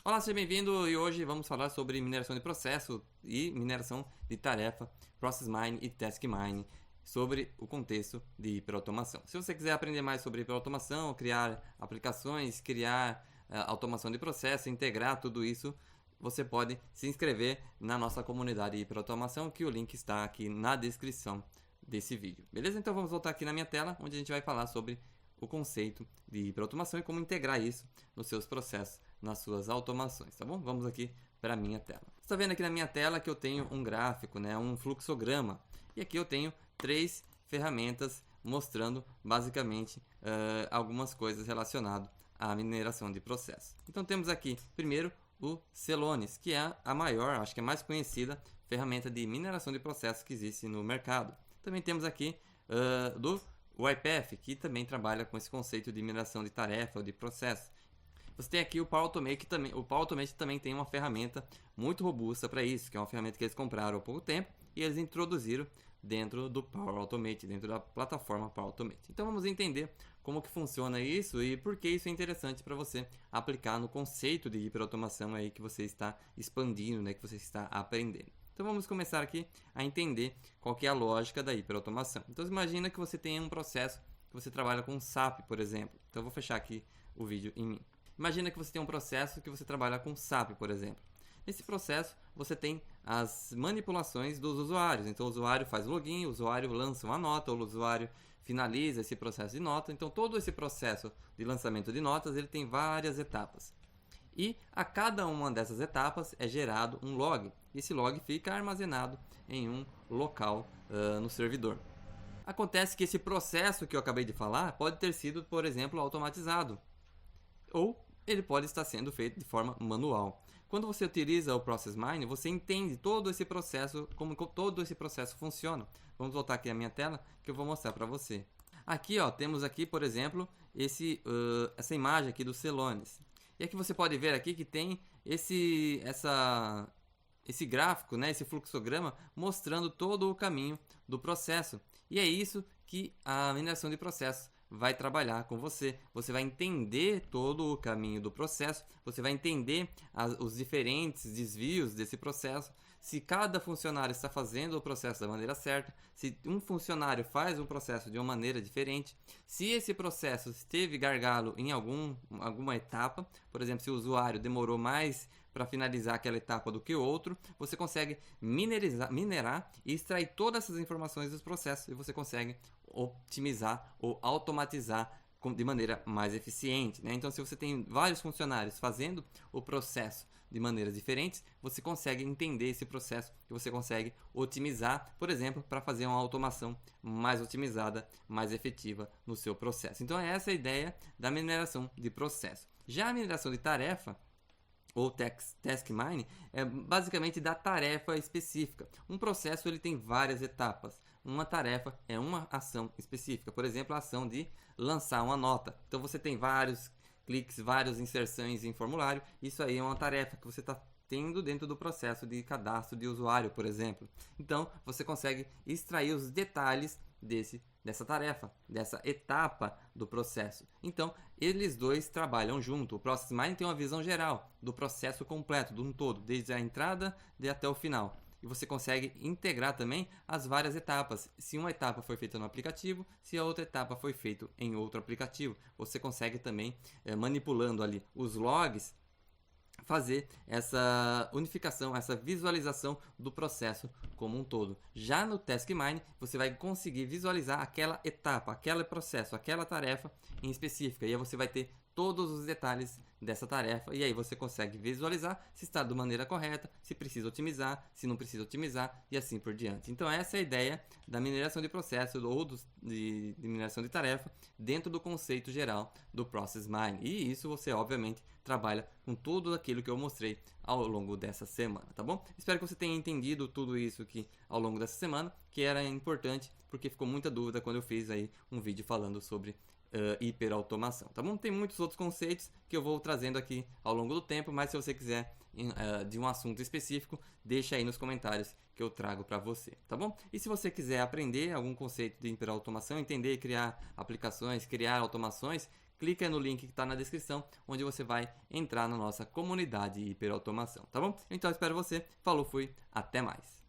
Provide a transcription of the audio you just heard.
Olá, seja bem-vindo e hoje vamos falar sobre mineração de processo e mineração de tarefa, Process Mine e Task Mine, sobre o contexto de hiperautomação. Se você quiser aprender mais sobre hiperautomação, criar aplicações, criar automação de processo, integrar tudo isso, você pode se inscrever na nossa comunidade de hiperautomação, que o link está aqui na descrição desse vídeo. Beleza? Então vamos voltar aqui na minha tela, onde a gente vai falar sobre o conceito de hiperautomação e como integrar isso nos seus processos, nas suas automações, tá bom? Vamos aqui para a minha tela. Você está vendo aqui na minha tela que eu tenho um gráfico, né, um fluxograma. E aqui eu tenho 3 ferramentas mostrando basicamente algumas coisas relacionadas à mineração de processo. Então temos aqui, primeiro, o Celonis, que é a maior, acho que é a mais conhecida ferramenta de mineração de processos que existe no mercado. Também temos aqui o iPath, que também trabalha com esse conceito de mineração de tarefa ou de processo. Você tem aqui o Power Automate, o Power Automate também tem uma ferramenta muito robusta para isso, que é uma ferramenta que eles compraram há pouco tempo e eles introduziram dentro do Power Automate, dentro da plataforma Power Automate. Então vamos entender como que funciona isso e por que isso é interessante para você aplicar no conceito de hiperautomação aí que você está expandindo, né, que você está aprendendo. Então vamos começar aqui a entender qual que é a lógica da hiperautomação. Então imagina que você tem um processo que você trabalha com SAP, por exemplo. Então eu vou fechar aqui o vídeo em mim. Imagina que você tem um processo que você trabalha com SAP, por exemplo. Nesse processo você tem as manipulações dos usuários. Então o usuário faz o login, o usuário lança uma nota, o usuário finaliza esse processo de nota. Então todo esse processo de lançamento de notas ele tem várias etapas. E a cada uma dessas etapas é gerado um log. Esse log fica armazenado em um local no servidor. Acontece que esse processo que eu acabei de falar pode ter sido, por exemplo, automatizado. Ou ele pode estar sendo feito de forma manual. Quando você utiliza o Process Mine, você entende todo esse processo, como todo esse processo funciona. Vamos voltar aqui à minha tela que eu vou mostrar para você. Aqui, ó, temos aqui, por exemplo, essa imagem aqui do Celonis. E aqui você pode ver aqui que tem esse gráfico, né, esse fluxograma mostrando todo o caminho do processo. E é isso que a mineração de processos vai trabalhar com você. Você vai entender todo o caminho do processo, você vai entender os diferentes desvios desse processo, se cada funcionário está fazendo o processo da maneira certa, se um funcionário faz um processo de uma maneira diferente, se esse processo teve gargalo em alguma etapa, por exemplo, se o usuário demorou mais para finalizar aquela etapa do que o outro, você consegue minerar e extrair todas essas informações dos processos e você consegue otimizar ou automatizar de maneira mais eficiente, né? Então, se você tem vários funcionários fazendo o processo de maneiras diferentes, você consegue entender esse processo e você consegue otimizar, por exemplo, para fazer uma automação mais otimizada, mais efetiva no seu processo. Então, essa é a ideia da mineração de processo. Já a mineração de tarefa, ou Task Mine, é basicamente da tarefa específica. Um processo ele tem várias etapas. Uma tarefa é uma ação específica. Por exemplo, a ação de lançar uma nota. Então você tem vários cliques, várias inserções em formulário. Isso aí é uma tarefa que você está tendo dentro do processo de cadastro de usuário, por exemplo. Então você consegue extrair os detalhes dessa tarefa, dessa etapa do processo. Então, eles dois trabalham junto. O Process Mine tem uma visão geral do processo completo, de um todo, desde a entrada até o final. E você consegue integrar também as várias etapas. Se uma etapa foi feita no aplicativo, se a outra etapa foi feita em outro aplicativo. Você consegue também, manipulando ali os logs, fazer essa unificação, essa visualização do processo como um todo. Já no Task Mine, você vai conseguir visualizar aquela etapa, aquele processo, aquela tarefa em específica. E aí você vai ter todos os detalhes dessa tarefa e aí você consegue visualizar se está da maneira correta, se precisa otimizar, se não precisa otimizar e assim por diante. Então essa é a ideia da mineração de processo ou de mineração de tarefa dentro do conceito geral do Process Mine. E isso você obviamente trabalha com tudo aquilo que eu mostrei ao longo dessa semana, tá bom? Espero que você tenha entendido tudo isso aqui ao longo dessa semana, que era importante porque ficou muita dúvida quando eu fiz aí um vídeo falando sobre hiperautomação, tá bom? Tem muitos outros conceitos que eu vou trazendo aqui ao longo do tempo, mas se você quiser de um assunto específico, deixa aí nos comentários que eu trago para você, tá bom? E se você quiser aprender algum conceito de hiperautomação, entender e criar aplicações, criar automações, clica aí no link que está na descrição, onde você vai entrar na nossa comunidade Hiperautomação, tá bom? Então, espero você. Falou, fui, até mais.